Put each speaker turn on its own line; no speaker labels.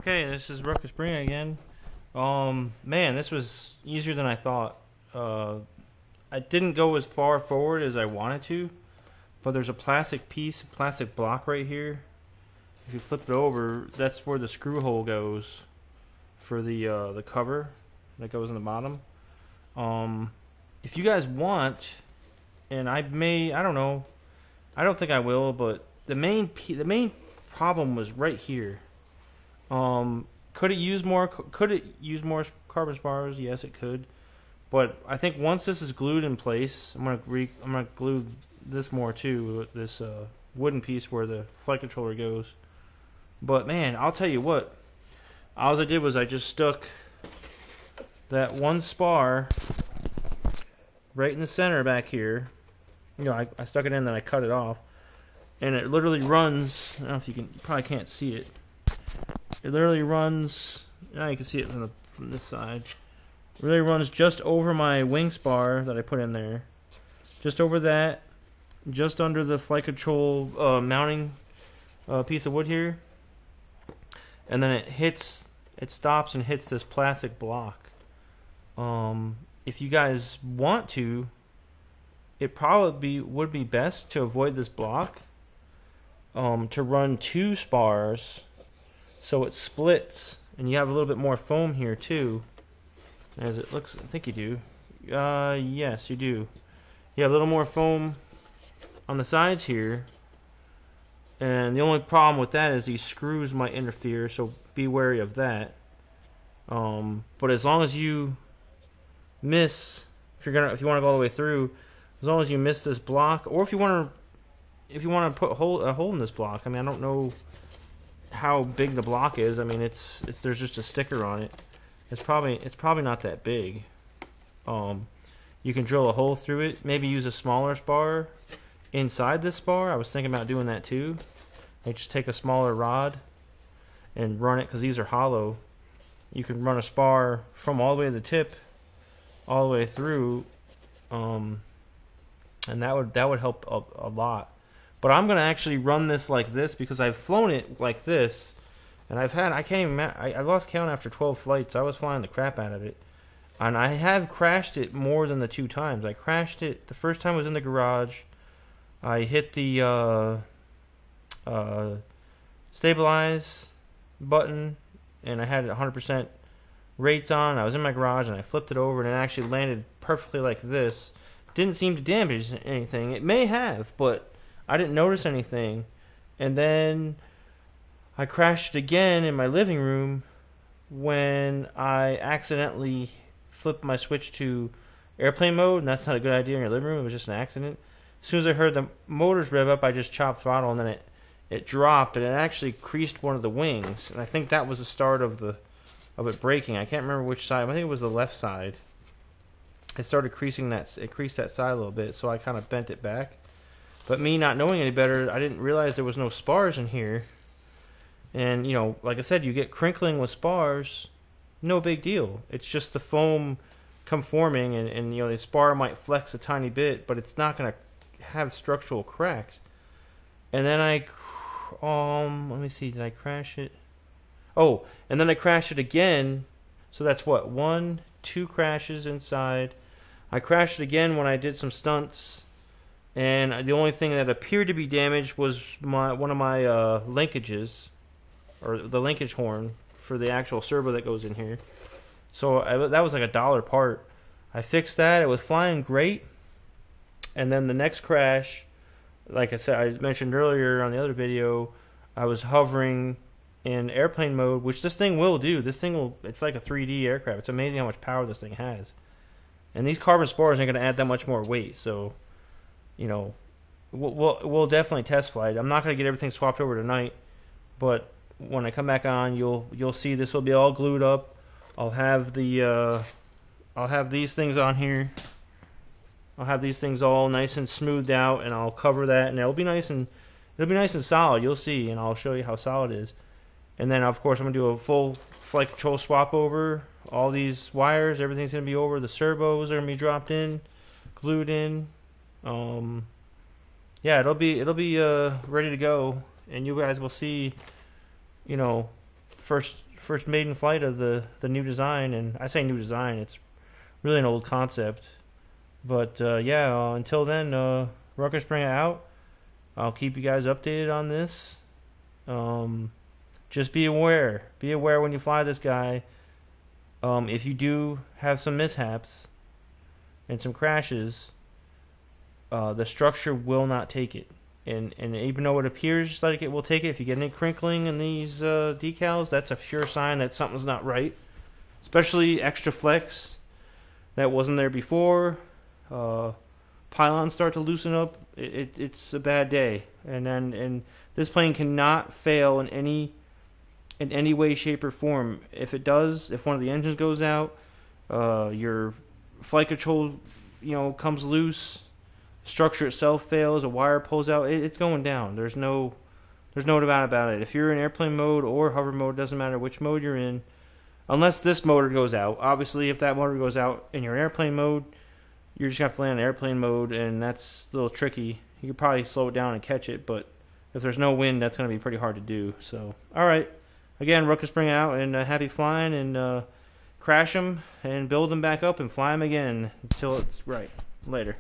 Okay, this is Ruckus Spring again. Man, this was easier than I thought. I didn't go as far forward as I wanted to, but there's a plastic piece, plastic block right here. If you flip it over, that's where the screw hole goes for the cover that goes in the bottom. If you guys want, and I don't know, I don't think I will, but the main problem was right here. Could it use more? Could it use more carbon spars? Yes, it could. But I think once this is glued in place, I'm gonna glue this more too. This wooden piece where the flight controller goes. But man, I'll tell you what. All I did was I just stuck that one spar right in the center back here. You know, I stuck it in, then I cut it off, and it literally runs. I don't know if you probably can't see it. It literally runs. Now you can see it from this side. It really runs just over my wing spar that I put in there. Just over that. Just under the flight control mounting piece of wood here. And then it stops and hits this plastic block. If you guys want to, it probably would be best to avoid this block. To run two spars. So it splits, and you have a little bit more foam here too, as it looks. I think you do. Yes, you do. You have a little more foam on the sides here, and the only problem with that is these screws might interfere. So be wary of that. But as long as you miss, if you want to go all the way through, as long as you miss this block, or if you want to put a hole in this block. I mean, I don't know how big the block is. I mean, there's just a sticker on it. It's probably not that big. You can drill a hole through it. Maybe use a smaller spar inside this spar. I was thinking about doing that too. Like just take a smaller rod and run it, because these are hollow. You can run a spar from all the way to the tip, all the way through, and that would help a lot. But I'm going to actually run this like this because I've flown it like this. And I lost count after 12 flights. I was flying the crap out of it. And I have crashed it more than the 2 times. I crashed it, the first time was in the garage. I hit the stabilize button, and I had 100% rates on. I was in my garage, and I flipped it over, and it actually landed perfectly like this. Didn't seem to damage anything. It may have, but I didn't notice anything. And then I crashed again in my living room when I accidentally flipped my switch to airplane mode, and that's not a good idea in your living room. It was just an accident. As soon as I heard the motors rev up, I just chopped throttle, and then it dropped, and it actually creased one of the wings. And I think that was the start of it breaking. I can't remember which side. I think it was the left side. It started creasing that. It creased that side a little bit, so I kind of bent it back. But me not knowing any better, I didn't realize there was no spars in here. And, you know, like I said, you get crinkling with spars, no big deal. It's just the foam conforming, and you know, the spar might flex a tiny bit, but it's not going to have structural cracks. And then let me see, did I crash it? Oh, and then I crashed it again. So that's what, 1, 2 crashes inside. I crashed it again when I did some stunts. And the only thing that appeared to be damaged was one of my linkages, or the linkage horn for the actual servo that goes in here. So that was like $1 part. I fixed that. It was flying great. And then the next crash, like I said, I mentioned earlier on the other video, I was hovering in airplane mode, which this thing will do. It's like a 3D aircraft. It's amazing how much power this thing has. And these carbon spars aren't going to add that much more weight, so you know, we'll definitely test flight. I'm not going to get everything swapped over tonight, but when I come back on, you'll see this will be all glued up. I'll have these things on here. I'll have these things all nice and smoothed out, and I'll cover that, and it'll be nice and solid. You'll see, and I'll show you how solid it is. And then, of course, I'm going to do a full flight control swap over. All these wires, everything's going to be over. The servos are going to be dropped in, glued in. Yeah, it'll be ready to go, and you guys will see, you know, first first maiden flight of the new design, and I say new design, it's really an old concept. But yeah, until then, Ruckus bring it out. I'll keep you guys updated on this. Just be aware. Be aware when you fly this guy. If you do have some mishaps and some crashes, the structure will not take it. And even though it appears like it will take it, if you get any crinkling in these decals, that's a sure sign that something's not right. Especially extra flex that wasn't there before. Pylons start to loosen up. It's a bad day. And this plane cannot fail in any way, shape, or form. If it does, if one of the engines goes out, your flight control, comes loose. Structure itself fails, a wire pulls out, it's going down. There's no doubt about it. If you're in airplane mode or hover mode, doesn't matter which mode you're in, unless this motor goes out. Obviously, if that motor goes out in your airplane mode, you're just going to have to land in airplane mode, and that's a little tricky. You could probably slow it down and catch it, but if there's no wind, that's going to be pretty hard to do. So, alright. Again, Ruckus bring it out, and happy flying, and crash them, and build them back up, and fly them again until it's right. Later.